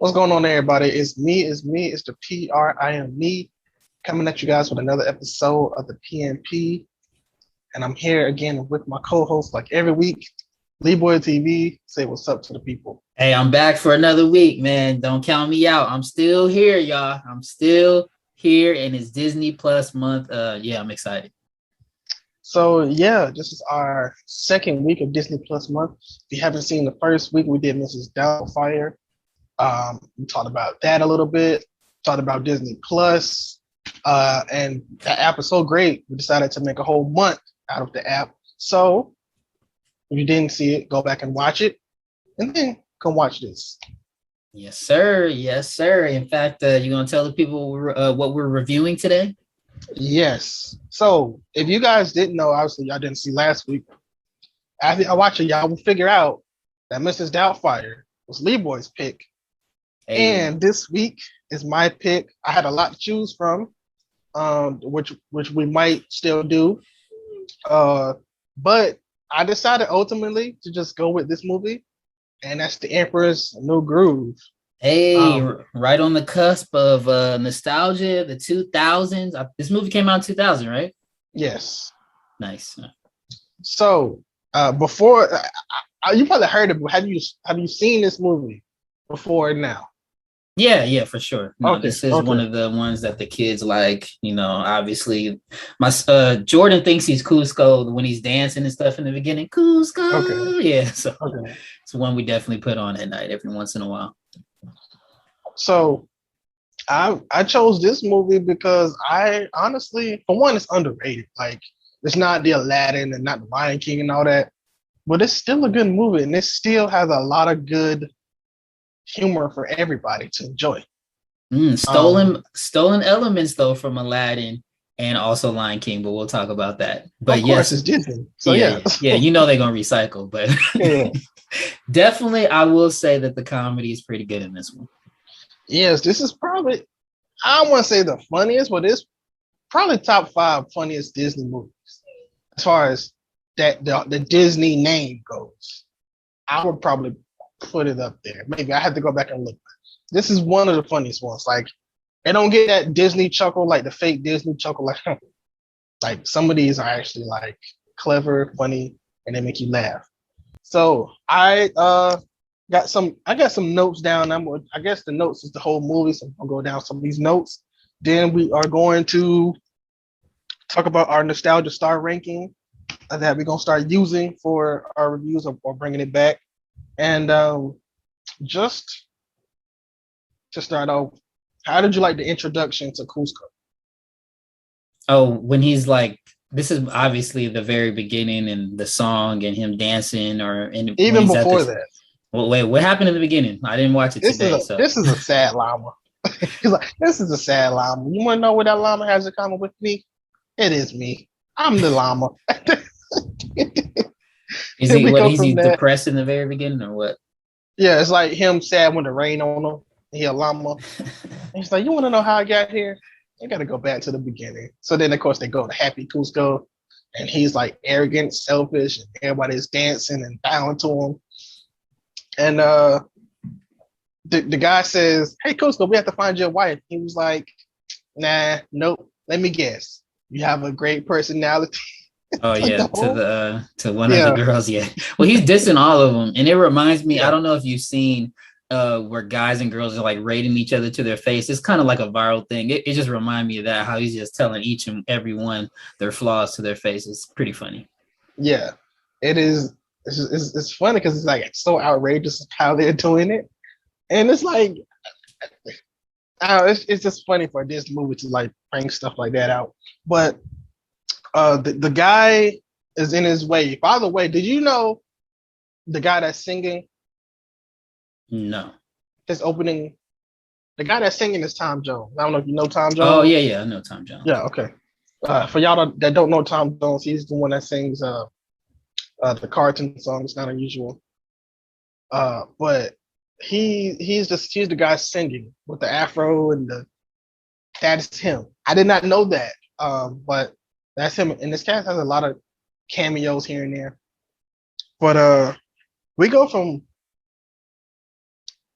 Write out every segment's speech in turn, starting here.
What's going on, everybody? It's the PR. I am me, coming at you guys with another episode of the PNP. And I'm here again with my co host, like every week, Leeboy TV. Say what's up to the people. Hey, I'm back for another week, man. Don't count me out. I'm still here, y'all. I'm still here, and it's Disney Plus month. Yeah, I'm excited. So, yeah, this is our second week of Disney Plus month. If you haven't seen the first week, we did Mrs. Doubtfire. We talked about that a little bit, talked about Disney Plus, and that app is so great. We decided to make a whole month out of the app. So if you didn't see it, go back and watch it, and then come watch this. Yes, sir. Yes, sir. In fact, you're gonna tell the people what we're reviewing today? Yes. So if you guys didn't know, obviously y'all didn't see last week. After I watch it, y'all will figure out that Mrs. Doubtfire was Leeboy's pick. Hey. And this week is my pick. I had a lot to choose from, which we might still do. But I decided ultimately to just go with this movie, and that's The Emperor's New Groove. Hey, right on the cusp of nostalgia, the 2000s. This movie came out in 2000, right? Yes. Nice. So before, you probably heard of it. Have you seen this movie before now? Yeah, for sure. No, Okay, this is one of the ones that the kids like. You know, obviously, my Jordan thinks he's Cusco when he's dancing and stuff in the beginning. Cusco, Okay. yeah. So it's one we definitely put on at night every once in a while. So I chose this movie because I honestly, for one, it's underrated. Like, it's not the Aladdin and not the Lion King and all that, but it's still a good movie, and it still has a lot of good humor for everybody to enjoy. Stolen elements though from Aladdin and also Lion King, but we'll talk about that. But of course, it's Disney, so yeah. You know they're gonna recycle, but definitely, I will say that the comedy is pretty good in this one. Yes, this is probably, I don't want to say the funniest, but it's probably top 5 funniest Disney movies as far as that the Disney name goes. I would probably put it up there. Maybe I have to go back and look. This is one of the funniest ones. Like, they don't get that Disney chuckle, like the fake Disney chuckle. Like some of these are actually like clever, funny, and they make you laugh. So I got some notes down. I guess the notes is the whole movie, so I'll go down some of these notes. Then we are going to talk about our nostalgia star ranking that we're gonna start using for our reviews or bringing it back. And just to start off, how did you like the introduction to Cusco? Oh, when he's like, this is obviously the very beginning and the song and him dancing, Even before that. Well, wait, what happened in the beginning? I didn't watch it today. This is a sad llama. He's like, this is a sad llama. You want to know what that llama has in common with me? It is me. I'm the llama. Is he depressed in the very beginning or what? Yeah, it's like him sad when the rain on him. He a llama. He's like, you want to know how I got here? You got to go back to the beginning. So then, of course, they go to Happy Cusco, and he's like arrogant, selfish, and everybody's dancing and bowing to him. And the guy says, "Hey, Cusco, we have to find your wife." He was like, "Nah, nope. Let me guess. You have a great personality." Oh yeah, to one of the girls. Yeah. Well, he's dissing all of them, and it reminds me. I don't know if you've seen where guys and girls are like rating each other to their face. It's kind of like a viral thing. It just reminds me of that, how he's just telling each and every one their flaws to their face. It's pretty funny. Yeah, it is. It's funny because it's so outrageous how they're doing it, and it's like, it's just funny for this movie to like bring stuff like that out. But the guy is in his way. By the way, did you know the guy that's singing? No. His opening, the guy that's singing is Tom Jones. I don't know if you know Tom Jones. Oh yeah, I know Tom Jones. Yeah, okay. For y'all that don't know Tom Jones, he's the one that sings the cartoon song. It's not unusual. But he's the guy singing with the afro and that is him. I did not know that. But that's him. And this cast has a lot of cameos here and there. But we go from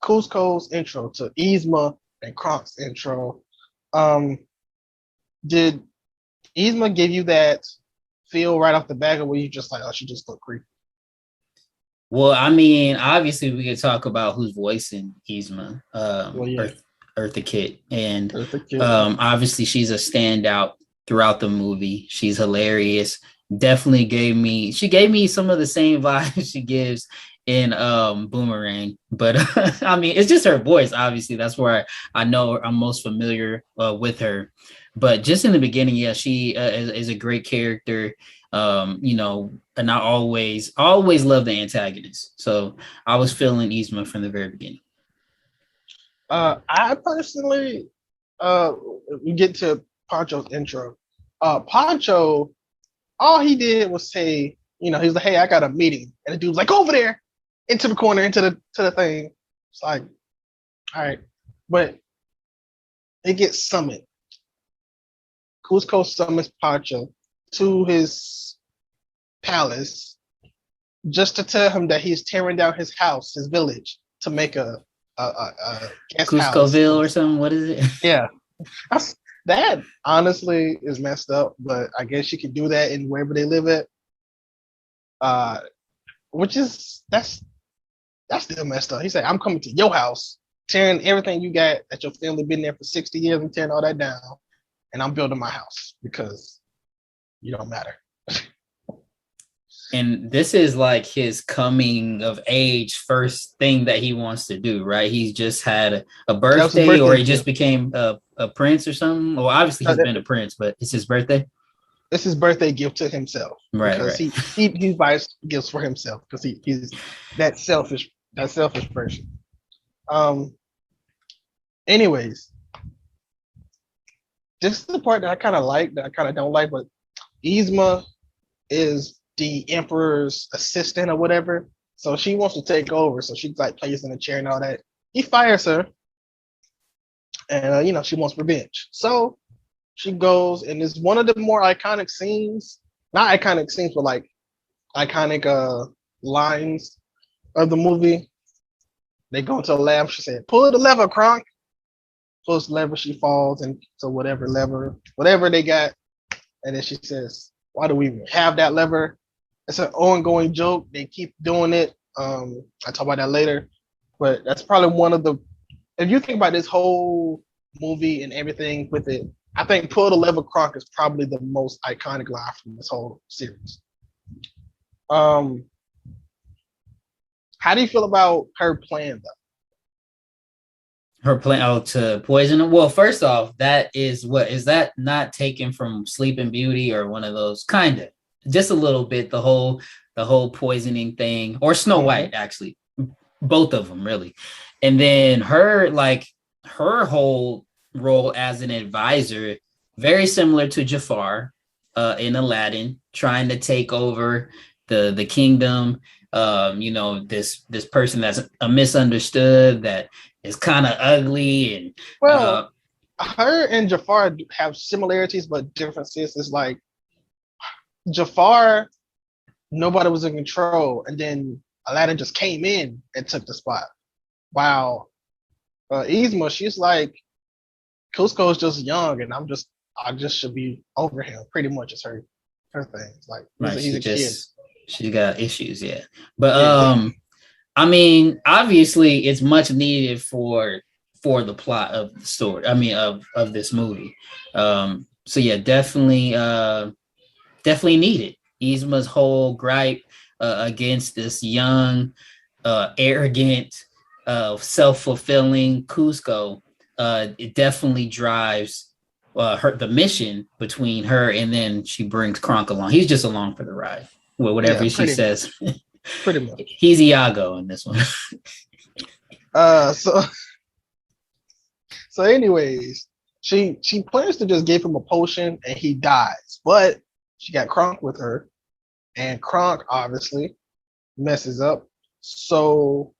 Kuzco's intro to Yzma and Kronk's intro. Did Yzma give you that feel right off the back, or were you just like, oh, she just looked creepy? Well, I mean, obviously we could talk about who's voicing Yzma, Eartha Kitt, and obviously she's a standout throughout the movie. She's hilarious. Definitely gave me some of the same vibes she gives in Boomerang, but I mean, it's just her voice. Obviously, that's where I know I'm most familiar with her. But just in the beginning, yeah, she is a great character. And I always love the antagonist. So I was feeling Yzma from the very beginning. I personally, we get to Pancho's intro. Pancho, all he did was say, he was like, "Hey, I got a meeting," and the dude's like, "Over there, into the corner, into the thing." It's like, all right, but it gets summoned. Kuzco summons Pancho to his palace just to tell him that he's tearing down his house, his village, to make a guest Cuscoville or something. What is it? Yeah, that honestly is messed up, but I guess you can do that in wherever they live at. Which is that's still messed up. He said, "I'm coming to your house, tearing everything you got that your family been there for 60 years and tearing all that down, and I'm building my house because you don't matter." And this is like his coming of age first thing that he wants to do, right? He's just had a birthday, or he just became a prince or something. Well, obviously he's been a prince, but it's his birthday. It's his birthday gift to himself, right? Because he buys gifts for himself because he's that selfish person. Anyways, this is the part that I kind of like, that I kind of don't like, but Yzma is the emperor's assistant or whatever, so she wants to take over, so she's like placed in a chair and all that. He fires her, and she wants revenge, so she goes, and it's one of the more iconic scenes, not iconic scenes, but like iconic lines of the movie. They go into a lab. She said, "Pull the lever, Kronk." Pulls the lever. She falls into whatever they got, and then she says, "Why do we even have that lever?" It's an ongoing joke. They keep doing it. I talk about that later, but that's probably one of the. If you think about this whole movie and everything with it, I think "Pull the lever, Kronk" is probably the most iconic line from this whole series. How do you feel about her plan, though? Her plan to poison him? Well, first off, that is that not taken from Sleeping Beauty or one of those? Kind of, just a little bit. The whole poisoning thing, or Snow White, actually, both of them really. And then her whole role as an advisor, very similar to Jafar in Aladdin, trying to take over the kingdom. This person that's a misunderstood, that is kind of ugly, and her and Jafar have similarities but differences. It's like Jafar, nobody was in control, and then Aladdin just came in and took the spot. While Yzma, she's like, Kuzco's just young, and I just should be over him. Pretty much is her thing. It's like, he's a kid. She got issues, yeah. But I mean, obviously, it's much needed for the plot of the story. I mean, of this movie. So yeah, definitely needed. Yzma's whole gripe against this young, arrogant, self-fulfilling Kuzco. It definitely drives the mission between her, and then she brings Kronk along. He's just along for the ride. Well, whatever she says. Pretty much. He's Iago in this one. So anyways, she plans to just give him a potion and he dies. But she got Kronk with her, and Kronk obviously messes up. So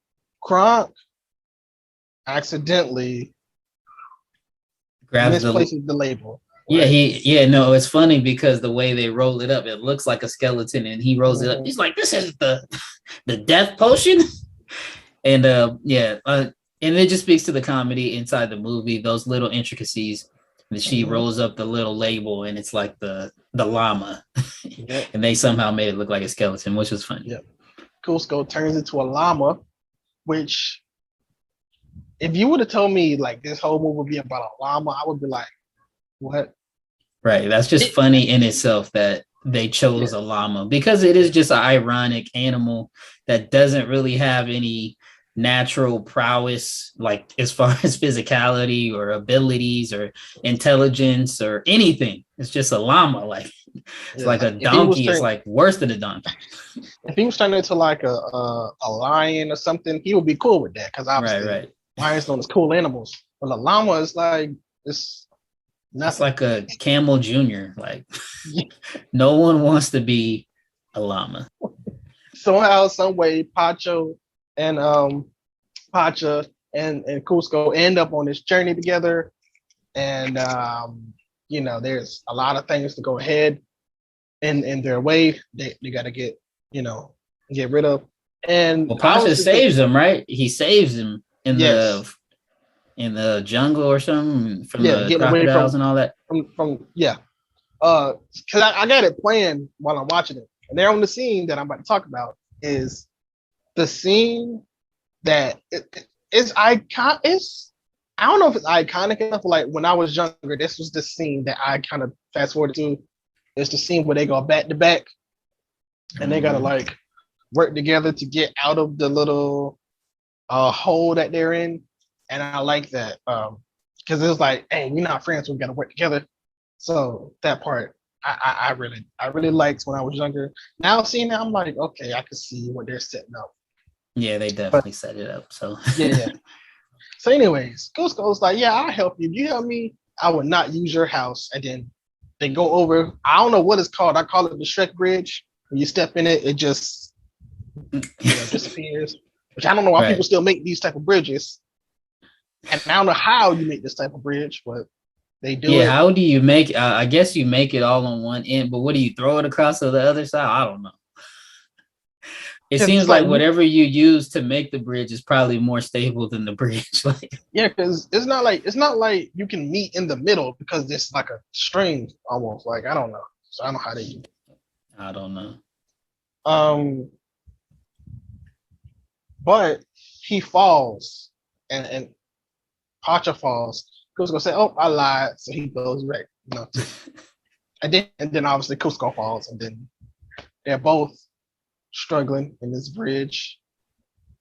Kronk accidentally misplaces the label. Yeah, it's funny because the way they roll it up, it looks like a skeleton, and he rolls it up. He's like, "This is the death potion." And and And it just speaks to the comedy inside the movie, those little intricacies that she rolls up the little label and it's like the llama. Yep. And they somehow made it look like a skeleton, which was funny. Yep. Cusco turns into a llama, which if you would have told me like this whole movie would be about a llama, I would be like, what? Right. That's just funny in itself that they chose a llama, because it is just an ironic animal that doesn't really have any natural prowess, like as far as physicality or abilities or intelligence or anything. It's just a llama. Like it's like a donkey. It's like worse than a donkey. If he was turning into like a lion or something, he would be cool with that, because obviously lions known as cool animals. But a llama is like it's nothing. It's like a camel junior. Like no one wants to be a llama. Somehow, some way, Pacha and Cusco end up on this journey together, and you know, there's a lot of things to go ahead in their way. They got to get rid of. And Pacha saves him, right? He saves him in the jungle or something from the crocodiles and all that. Because I got it playing while I'm watching it, and there on the scene that I'm about to talk about is the scene that it's icon. I don't know if it's iconic enough. Like when I was younger, this was the scene that I kind of fast forwarded to. It's the scene where they go back to back, and they gotta like work together to get out of the little hole that they're in. And I like that because it was like, hey, we're not friends, we gotta work together. So that part I really liked when I was younger. Now seeing that, I'm like, okay, I can see what they're setting up. Yeah, they definitely set it up. So yeah. So anyways, Cusco's like, yeah, I'll help you. If you help me, I will not use your house. And then they go over, I don't know what it's called. I call it the Shrek Bridge. When you step in it, it just disappears. Which I don't know why people still make these type of bridges. And I don't know how you make this type of bridge, but they do it. Yeah, how do you make I guess you make it all on one end, but what do you throw it across to the other side? I don't know. It seems like whatever you use to make the bridge is probably more stable than the bridge. Yeah, because it's not like you can meet in the middle, because it's like a string almost. Like I don't know. So I don't know how they do it. I don't know. But he falls and Pacha falls. Cusco say, "Oh, I lied." So he goes back, and then obviously Cusco falls, and then they're both struggling in this bridge.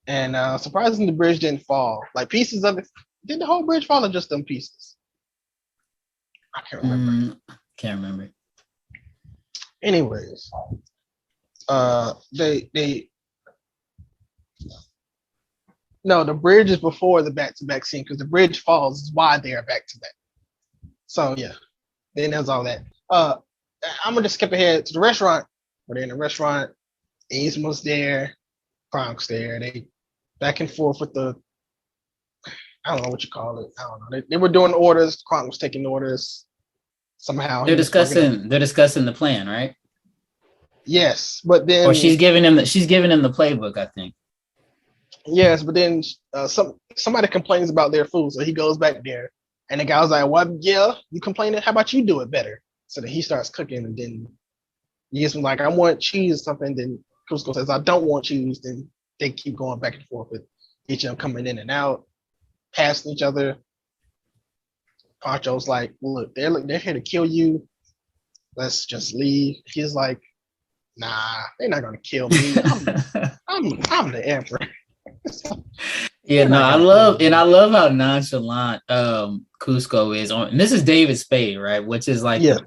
And surprisingly, the bridge didn't fall. Like pieces of it. Did the whole bridge fall, or just them pieces? I can't remember. Can't remember. Anyways, the bridge is before the back-to-back scene, because the bridge falls is why they are back-to-back. So yeah, then there's all that. I'm gonna just skip ahead to the restaurant. Where they're in the restaurant, Yzma's there, Kronk's there. They back and forth with I don't know what you call it. I don't know. They were doing orders. Kronk was taking orders. Somehow they're discussing the plan, right? Yes, but then she's giving him the playbook, I think. Yes, but then somebody complains about their food, so he goes back there, and the guy was like, "Well, yeah, you complaining? How about you do it better?" So then he starts cooking, and then Yzma's like, "I want cheese or something." Then Cusco says, "I don't want cheese." Then they keep going back and forth with each of them coming in and out, passing each other. Pacho's like, "Look, they're here to kill you. Let's just leave." He's like, "Nah, they're not gonna kill me. I'm the emperor." Yeah, no, I love how nonchalant Cusco is on. And this is David Spade, right? Which is like the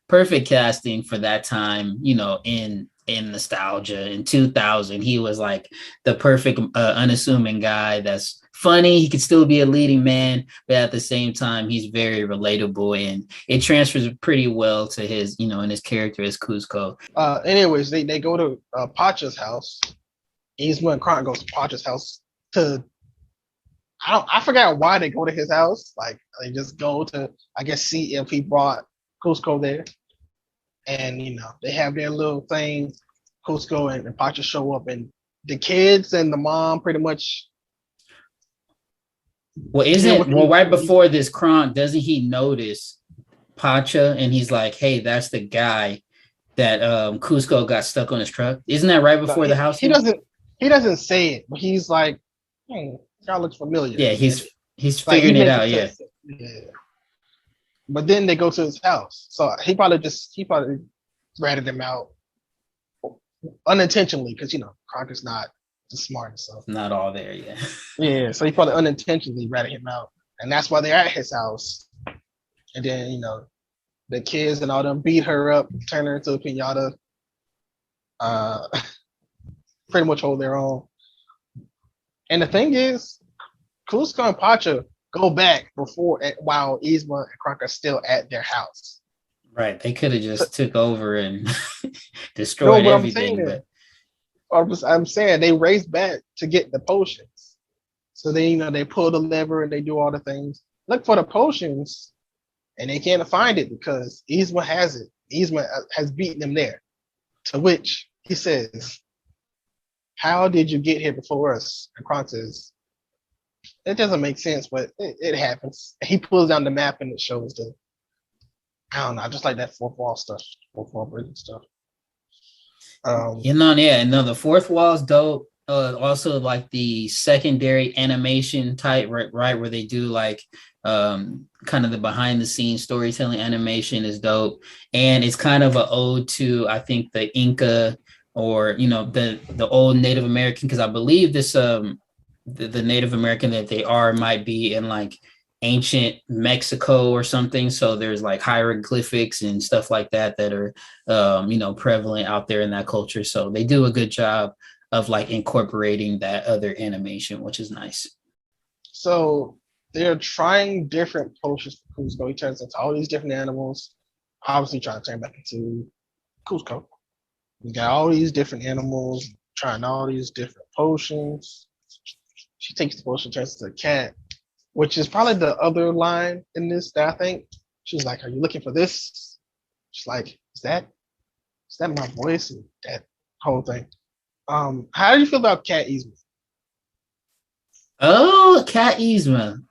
perfect casting for that time, in nostalgia. In 2000, he was like the perfect unassuming guy that's funny. He could still be a leading man, but at the same time, he's very relatable, and it transfers pretty well to his, in his character as Cusco. Anyways, they go to Pacha's house. Yzma and Kronk goes to Pacha's house I forgot why they go to his house. Like they just go to, I guess, see if he brought Cusco there. And they have their little thing. Cusco and Pacha show up, and the kids and the mom pretty much Well, right before this, Kronk, doesn't he notice Pacha and he's like, hey, that's the guy that Cusco got stuck on his truck? Isn't that right before the house? He doesn't say it, but he's like, y'all look familiar. Yeah, he's figuring it out. Yeah. But then they go to his house, so he probably ratted him out unintentionally because Kronk is not the smartest. So not all there. Yeah. Yeah, so he probably unintentionally ratted him out, and that's why they're at his house. And then the kids and all them beat her up, turn her into a pinata. Pretty much hold their own. And the thing is, Kuzco and Pacha go back while Yzma and Kronk are still at their house. Right. They could have just took over and destroyed everything. I'm saying they race back to get the potions. So then, they pull the lever and they do all the things. Look for the potions, and they can't find it because Yzma has it. Yzma has beaten them there. To which he says, how did you get here before us? And Kronk says, it doesn't make sense, but it happens. He pulls down the map and it shows I don't know, I just like that fourth wall stuff, fourth wall breaking stuff. The fourth wall is dope. Also, like the secondary animation type, right, where they do like kind of the behind the scenes storytelling animation is dope, and it's kind of an ode to, I think, the Inca or the old Native American, because I believe this the Native American that they are might be in like ancient Mexico or something. So there's like hieroglyphics and stuff like that are prevalent out there in that culture. So they do a good job of like incorporating that other animation, which is nice. So they're trying different potions for Cusco. He turns into all these different animals, obviously trying to turn back into Cusco. We got all these different animals trying all these different potions. She takes the potion, turns into a cat, which is probably the other line in this that I think. She's like, are you looking for this? She's like, is that my voice? And that whole thing. How do you feel about Cat Yzma? Oh, Cat Yzma.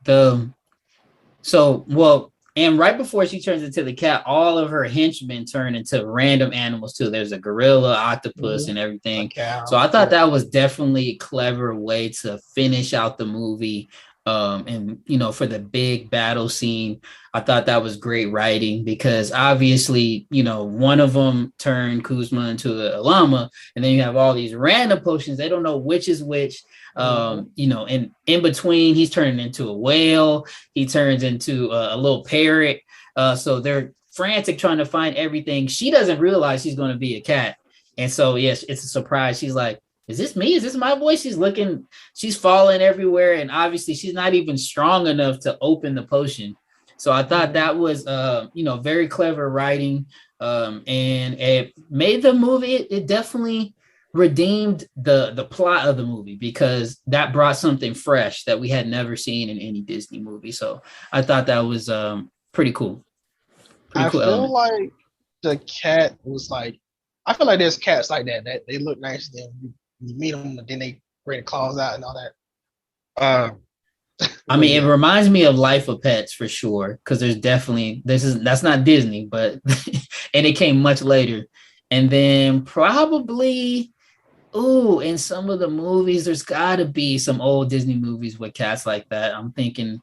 And right before she turns into the cat, all of her henchmen turn into random animals too. There's a gorilla, octopus, and everything. So I thought that was definitely a clever way to finish out the movie. And for the big battle scene, I thought that was great writing because obviously, one of them turned Kuzma into a llama, and then you have all these random potions. They don't know which is which. And in between, he's turning into a whale. He turns into a little parrot. So they're frantic trying to find everything. She doesn't realize she's going to be a cat. And so, yes, it's a surprise. She's like, is this me? Is this my voice? She's falling everywhere. And obviously she's not even strong enough to open the potion. So I thought that was, very clever writing. And it made the movie, it definitely redeemed the plot of the movie because that brought something fresh that we had never seen in any Disney movie. So I thought that was pretty cool. I feel like the cat was like, I feel like there's cats like that they look nice, then you meet them, and then they bring the claws out and all that. It reminds me of Life of Pets for sure, because there's definitely that's not Disney, but and it came much later. And then probably, in some of the movies, there's got to be some old Disney movies with cats like that. I'm thinking,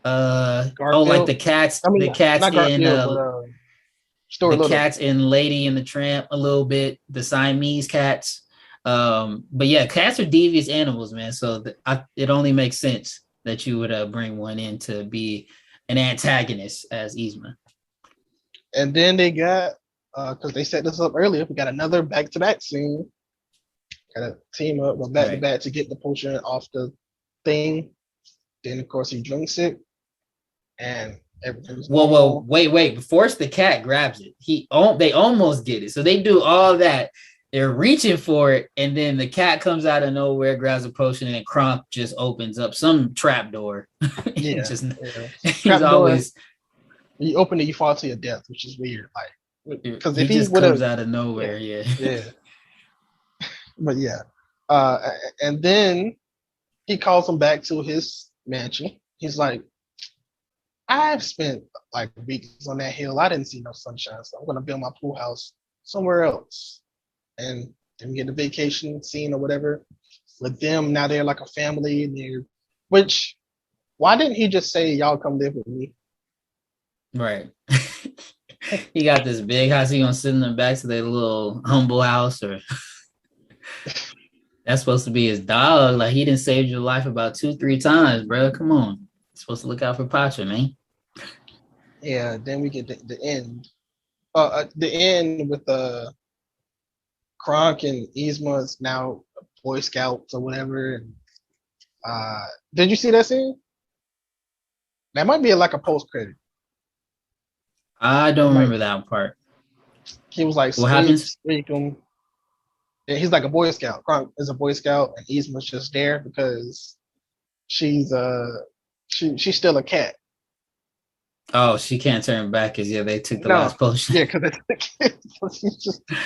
like the cats, the cats in Lady and the Tramp a little bit, the Siamese cats. But yeah, cats are devious animals, man. So it only makes sense that you would bring one in to be an antagonist as Yzma. And then they got, because they set this up earlier, we got another back-to-back scene. Got to team up, go back-to-back to get the potion off the thing. Then, of course, he drinks it, and everything's wait. Before the cat grabs it, they almost get it. So they do all that. They're reaching for it, and then the cat comes out of nowhere, grabs a potion, and then Kronk just opens up some trap door. Yeah, he's always. You open it, you fall to your death, which is weird. Like, because if he just comes out of nowhere, yeah. But yeah, and then he calls him back to his mansion. He's like, I've spent like weeks on that hill. I didn't see no sunshine, so I'm gonna build my pool house somewhere else. And then we get the vacation scene or whatever with them. Now they're like a family. Which why didn't he just say y'all come live with me? Right. He got this big house. He gonna sit in the back to their little humble house, or that's supposed to be his dog. Like he didn't save your life about 2-3 times, bro. Come on. You're supposed to look out for Pacha, man. Yeah, then we get the end. The end with Kronk and Yzma's now Boy Scouts or whatever. Did you see that scene? That might be like a post credit. I don't remember that part. He was like, what happens? him. He's like a Boy Scout. Kronk is a Boy Scout, and Yzma's just there because she's she's still a cat. Oh, she can't turn back because they took the last potion. Yeah, because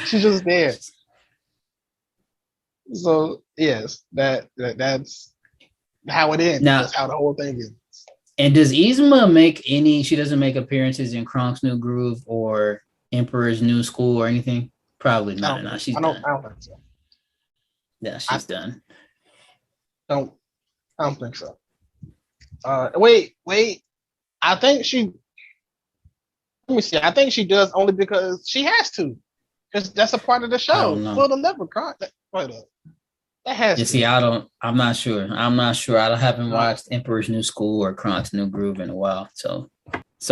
she's just there. So yes, that's how it ends. Now, that's how the whole thing ends. And does Yzma make any? She doesn't make appearances in Kronk's New Groove or Emperor's New School or anything. Probably not. No, she's done. I don't think so. Yeah, she's done. I don't think so. Wait. I think she. Let me see. I think she does only because she has to, because that's a part of the show. For the leprechaun. Wait up. That has. You see, I'm not sure. I haven't watched Emperor's New School or Kronk's New Groove in a while. So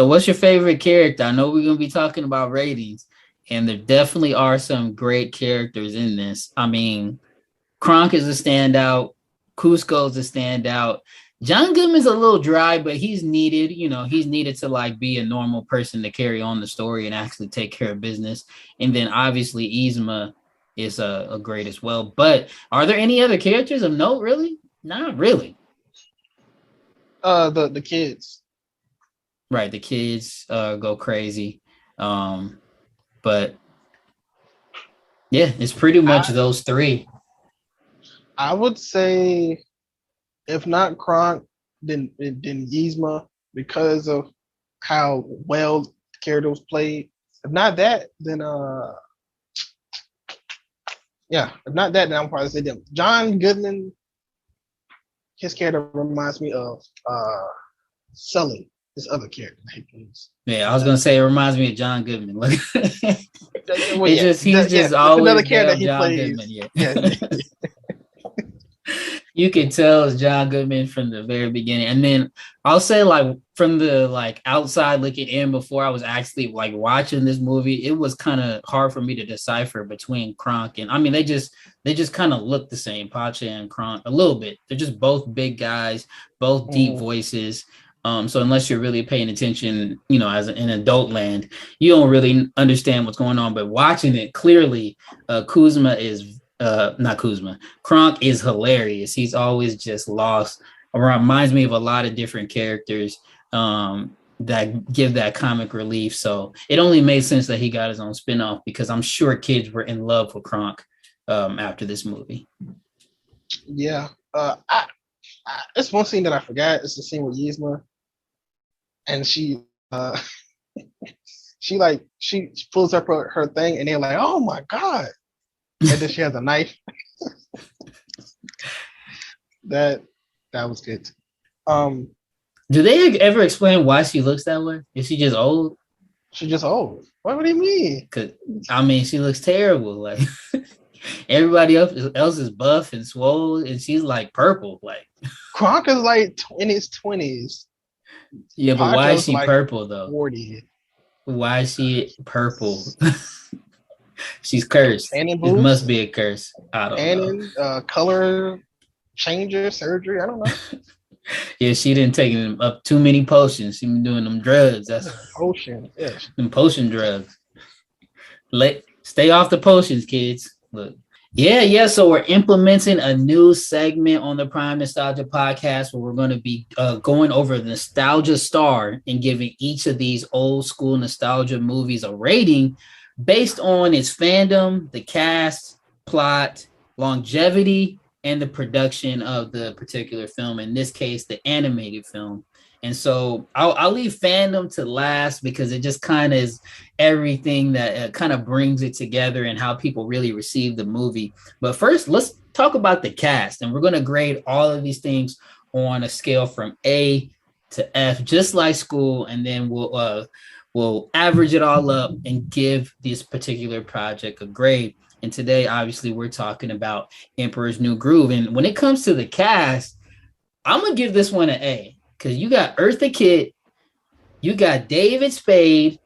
what's your favorite character? I know we're gonna be talking about ratings, and there definitely are some great characters in this. I mean, Kronk is a standout. Cusco's a standout. John Goodman's a little dry, but he's needed. He's needed to like be a normal person to carry on the story and actually take care of business. And then obviously Yzma is a great as well. But are there any other characters of note? Really? Not really. The kids. Right, the kids go crazy. But yeah, it's pretty much those three. I would say, if not Kronk, then Yzma, because of how well the character was played. If not that, then if not that, then I'm probably say them. John Goodman, his character reminds me of Sully, this other character he plays. Yeah, I was gonna say it reminds me of John Goodman. Look, he's just always another character he John plays. Goodman. Yeah. You can tell it's John Goodman from the very beginning. And then I'll say, like, from the like outside looking in, before I was actually like watching this movie, it was kind of hard for me to decipher between Kronk and, I mean, they just kind of look the same, Pacha and Kronk, a little bit. They're just both big guys, both deep voices. So unless you're really paying attention, as in adult land, you don't really understand what's going on. But watching it, clearly, Kronk is hilarious. He's always just lost. It reminds me of a lot of different characters that give that comic relief. So it only made sense that he got his own spinoff, because I'm sure kids were in love with Kronk after this movie. Yeah. It's one scene that I forgot. It's the scene with Yzma. And she pulls up her thing, and they're like, "Oh my God." And then she has a knife. That was good. Do they ever explain why she looks that way? Is she just old? She's just old. What do you mean? Cause I mean, she looks terrible. Like everybody else is buff and swole, and she's like purple. Like Kronk is like in his 20s. Yeah, but why is she like purple though? 40. Why is she purple? She's cursed. It must be a curse. I don't know. Color changer surgery. I don't know. Yeah, she didn't take up too many potions. She been doing them drugs. That's potion. Yes. Them potion drugs. Stay off the potions, kids. Look. Yeah. So we're implementing a new segment on the Prime Nostalgia podcast where we're going to be going over the Nostalgia Star and giving each of these old school nostalgia movies a rating based on its fandom, the cast, plot, longevity, and the production of the particular film, in this case, the animated film. And so I'll leave Fandom to last because it just kind of is everything that kind of brings it together and how people really receive the movie. But first, let's talk about the cast. And we're going to grade all of these things on a scale from A to F, just like school. And then we'll average it all up and give this particular project a grade. And today, obviously, we're talking about Emperor's New Groove. And when it comes to the cast, I'm going to give this one an A. Because you got Eartha Kitt, you got David Spade,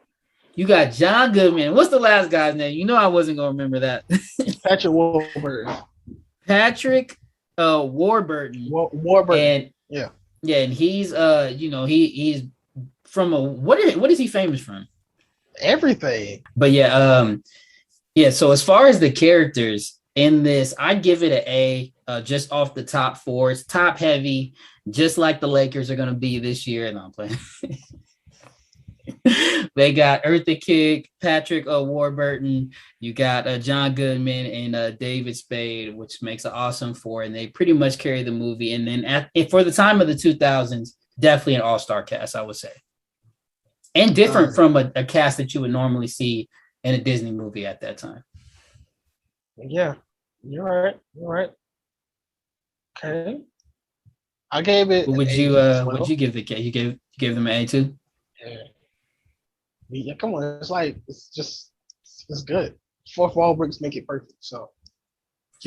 you got John Goodman. What's the last guy's name? You know I wasn't going to remember that. Patrick Warburton. Patrick Warburton. Warburton. And, yeah, and he's he's from what is he famous from? Everything. But yeah, so as far as the characters in this, I'd give it an A. Just off the top four. It's top heavy, just like the Lakers are going to be this year. No, I'm playing. They got Eartha Kitt, Patrick Warburton. You got John Goodman and David Spade, which makes an awesome four. And they pretty much carry the movie. And then for the time of the 2000s, definitely an all-star cast, I would say. And different from a cast that you would normally see in a Disney movie at that time. Yeah, you're right. Okay. I gave it. Would you give the you gave them an A too? Yeah, come on. It's good. Fourth wall breaks make it perfect. So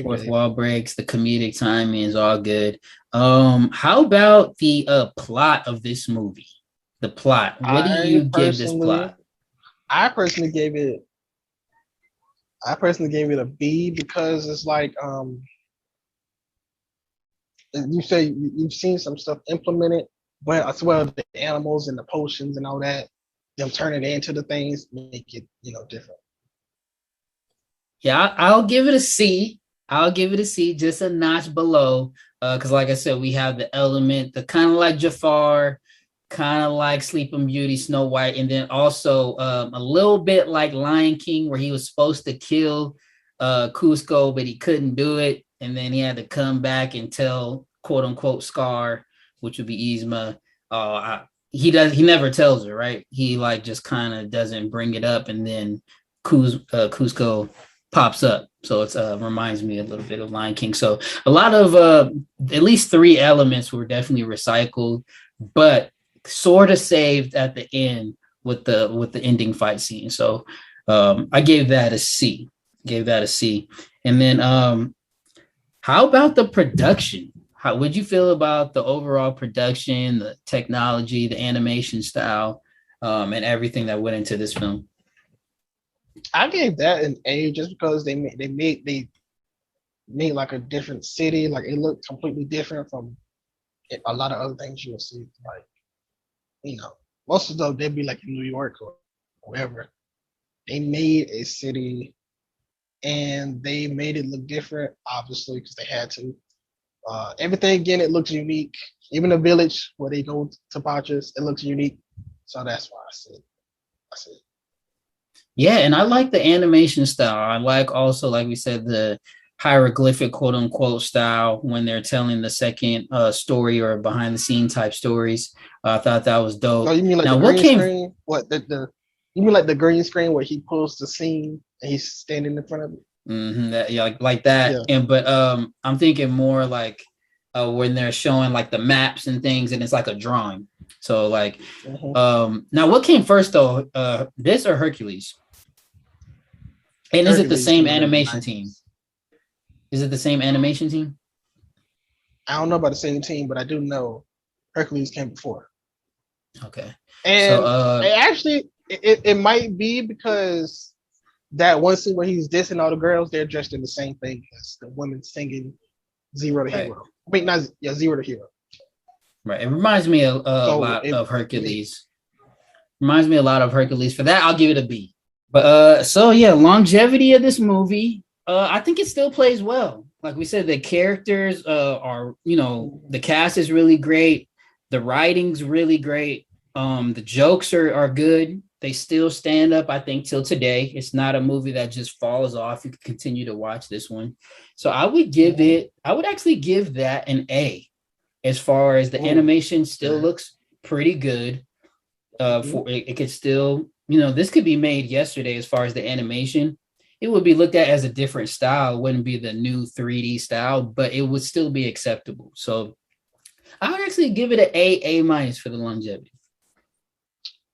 fourth wall breaks, the comedic timing is all good. How about the plot of this movie? The plot. What do you give this plot? I personally gave it a B because it's like you say you've seen some stuff implemented, but as well the animals and the potions and all that, them turning it into the things make it, different. Yeah, I'll give it a C. Just a notch below. Because like I said, we have the element, the kind of like Jafar, kind of like Sleeping Beauty, Snow White, and then also a little bit like Lion King, where he was supposed to kill Cusco, but he couldn't do it. And then he had to come back and tell, quote unquote, Scar, which would be Yzma. He never tells her, right? He like just kind of doesn't bring it up. And then Cusco pops up. So it reminds me a little bit of Lion King. So a lot of at least 3 elements were definitely recycled, but sort of saved at the end with the ending fight scene. So I gave that a C. And then how about the production? How would you feel about the overall production, the technology, the animation style, and everything that went into this film? I gave that an A just because they made like a different city. Like it looked completely different from a lot of other things you'll see. Like, most of them they'd be like in New York or wherever. They made a city and they made it look different, obviously, because they had to. Everything again, it looks unique. Even the village where they go to Patras, it looks unique. So that's why I said. Yeah, and I like the animation style. I like also, like we said, the hieroglyphic quote unquote style when they're telling the second story or behind the scene type stories. I thought that was dope. Oh, you mean like now, the green screen? What you mean like the green screen where he pulls the scene and he's standing in front of it? Mm-hmm, like that. Yeah. But I'm thinking more like when they're showing like the maps and things, and it's like a drawing. So like, now what came first though? This or Hercules? And Hercules, is it the same animation team? Is it the same animation team? I don't know about the same team, but I do know Hercules came before. Okay. And it might be because that one scene where he's dissing all the girls, they're dressed in the same thing as the women singing Zero to Hero. Wait, not Zero to Hero. Right. It reminds me a lot of Hercules. Reminds me a lot of Hercules. For that, I'll give it a B. But longevity of this movie, I think it still plays well. Like we said, the characters are, the cast is really great. The writing's really great. The jokes are good. they still stand up, I think, till today. It's not a movie that just falls off. You can continue to watch this one. So I would actually give that an A. As far as the animation still looks pretty good. For it could still, this could be made yesterday as far as the animation. It would be looked at as a different style. It wouldn't be the new 3D style, but it would still be acceptable. So I would actually give it an A minus for the longevity.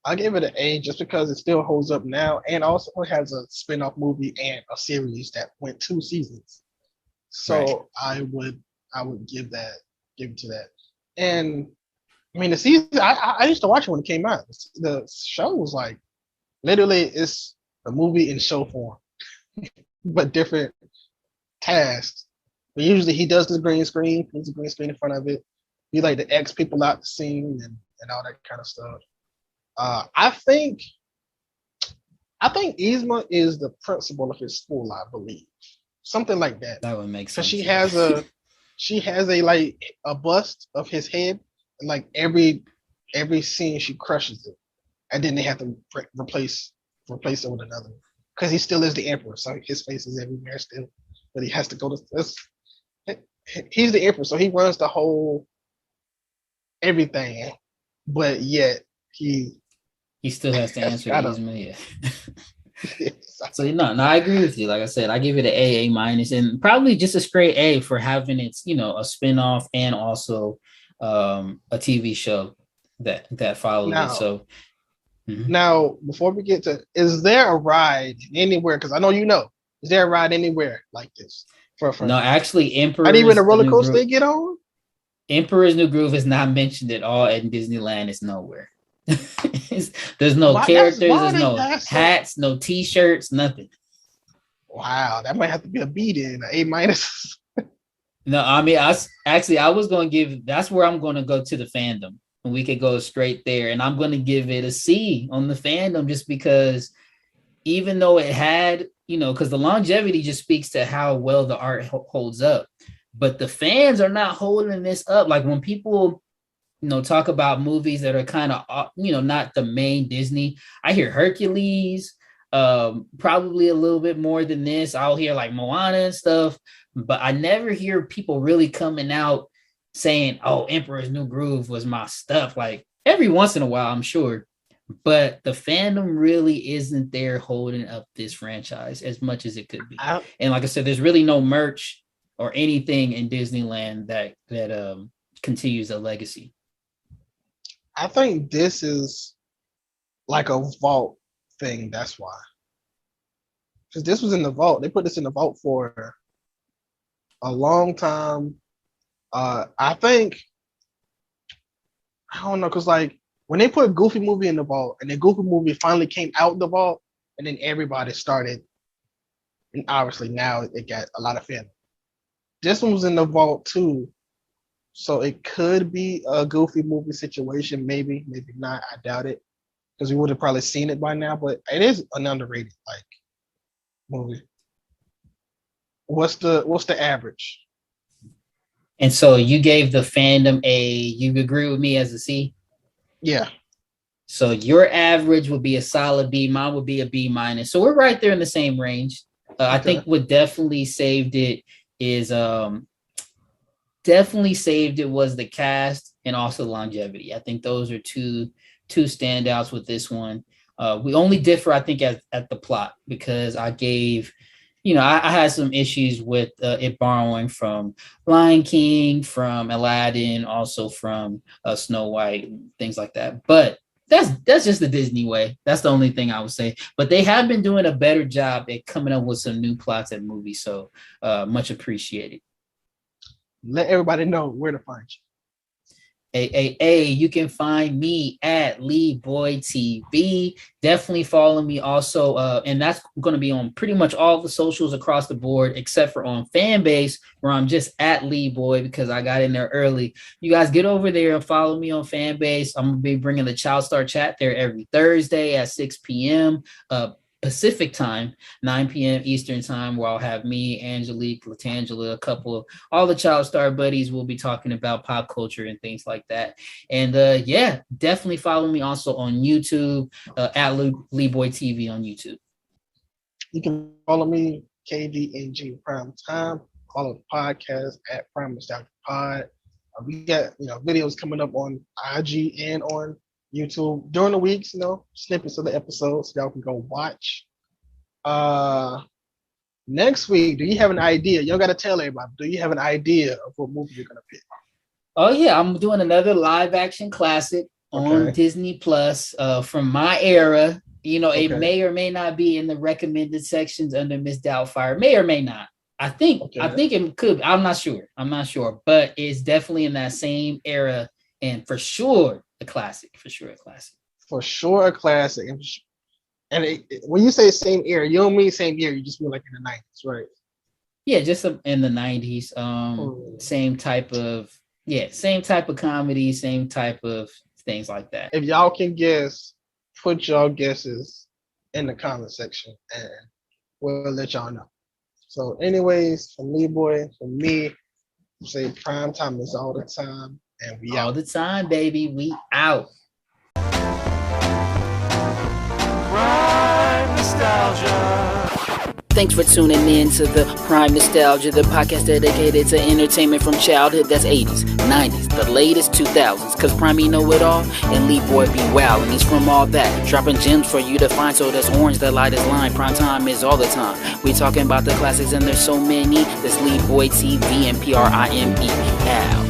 I'll give it an A just because it still holds up now, and also it has a spin-off movie and a series that went 2 seasons. So right. I would give it to that. And I mean, the season I used to watch it when it came out. The show was like literally it's a movie in show form, but different tasks. But usually he does the green screen, puts the green screen in front of it. He like to X people out the scene and all that kind of stuff. I think Yzma is the principal of his school, I believe. Something like that. That would make sense. She has a like a bust of his head, and like every scene she crushes it, and then they have to replace it with another because he still is the emperor, so his face is everywhere still, but he has to go to this. He's the emperor, so he runs the whole everything, but yet he still has to answer Yzma. Yeah. So I agree with you. Like I said, I give it an A minus, and probably just a straight A for having its a spinoff and also a TV show that followed it. So now, before we get to, is there a ride anywhere? Because I know is there a ride anywhere like this? No, actually, Emperor's not even a roller coaster they get on. Emperor's New Groove is not mentioned at all at Disneyland. It's nowhere. There's no characters, there's no hats, no T-shirts, nothing. Wow, that might have to be a B then, an A minus. No, I mean, I was going to give. That's where I'm going to go to the Fandom, and we could go straight there. And I'm going to give it a C on the Fandom just because, even though it had, because the longevity just speaks to how well the art holds up, but the fans are not holding this up. Like when people talk about movies that are kind of, not the main Disney. I hear Hercules, probably a little bit more than this. I'll hear like Moana and stuff, but I never hear people really coming out saying, oh, Emperor's New Groove was my stuff. Like every once in a while, I'm sure, but the fandom really isn't there holding up this franchise as much as it could be. And like I said, there's really no merch or anything in Disneyland that continues the legacy. I think this is like a vault thing. That's why. Because this was in the vault. They put this in the vault for a long time. I don't know, because like when they put Goofy movie in the vault and the Goofy movie finally came out the vault and then everybody started, and obviously now it got a lot of fandom. This one was in the vault too. So it could be a Goofy movie situation, maybe not. I doubt it, because we would have probably seen it by now. But it is an underrated movie. What's the average? And so you gave the Fandom you agree with me as a C? Yeah. So your average would be a solid B. Mine would be a B minus. So we're right there in the same range. Okay. I think what definitely saved it was the cast and also longevity. I think those are two standouts with this one. We only differ, I think, at the plot, because I gave, I had some issues with it borrowing from Lion King, from Aladdin, also from Snow White, things like that. But that's just the Disney way. That's the only thing I would say. But they have been doing a better job at coming up with some new plots and movies. So much appreciated. Let everybody know where to find you. You can find me at Leeboy TV. Definitely follow me also, and that's going to be on pretty much all the socials across the board, except for on Fanbase, where I'm just at Leeboy because I got in there early. You guys get over there and follow me on Fanbase. I'm going to be bringing the Child Star Chat there every Thursday at 6 p.m. Pacific time, 9 p.m. Eastern time, where I'll have me, Angelique, Latangela, a couple of all the Child Star buddies will be talking about pop culture and things like that. And yeah, definitely follow me also on YouTube at Leeboy TV on YouTube. You can follow me, KDNG Prime Time. Follow the podcast at Prime Nostalgia Pod. We got videos coming up on IG and on YouTube during the weeks, snippets of the episodes y'all can go watch. Next week, do you have an idea? Y'all gotta tell everybody, do you have an idea of what movie you're gonna pick? Oh yeah, I'm doing another live action classic on Disney Plus from my era. It may or may not be in the recommended sections under Miss Doubtfire. May or may not. I think it could. I'm not sure, but it's definitely in that same era, and for sure a classic. For sure a classic. And when you say same era, you don't mean same year. You just mean like in the 90s, right? Yeah, just in the 90s. Same type of comedy, same type of things like that. If y'all can guess, put y'all guesses in the comment section, and we'll let y'all know. So, anyways, from Leeboy, from me, say prime time is all the time, and we all the time, baby. We out. Prime Nostalgia. Thanks for tuning in to the Prime Nostalgia, the podcast dedicated to entertainment from childhood. That's 80s, 90s, the latest 2000s. Cause Prime know it all, and Leeboy be wow, and he's from all that. Dropping gems for you to find, so that's orange, the lightest line. Prime time is all the time. We talking about the classics, and there's so many. That's Leeboy TV and PRIME. Out.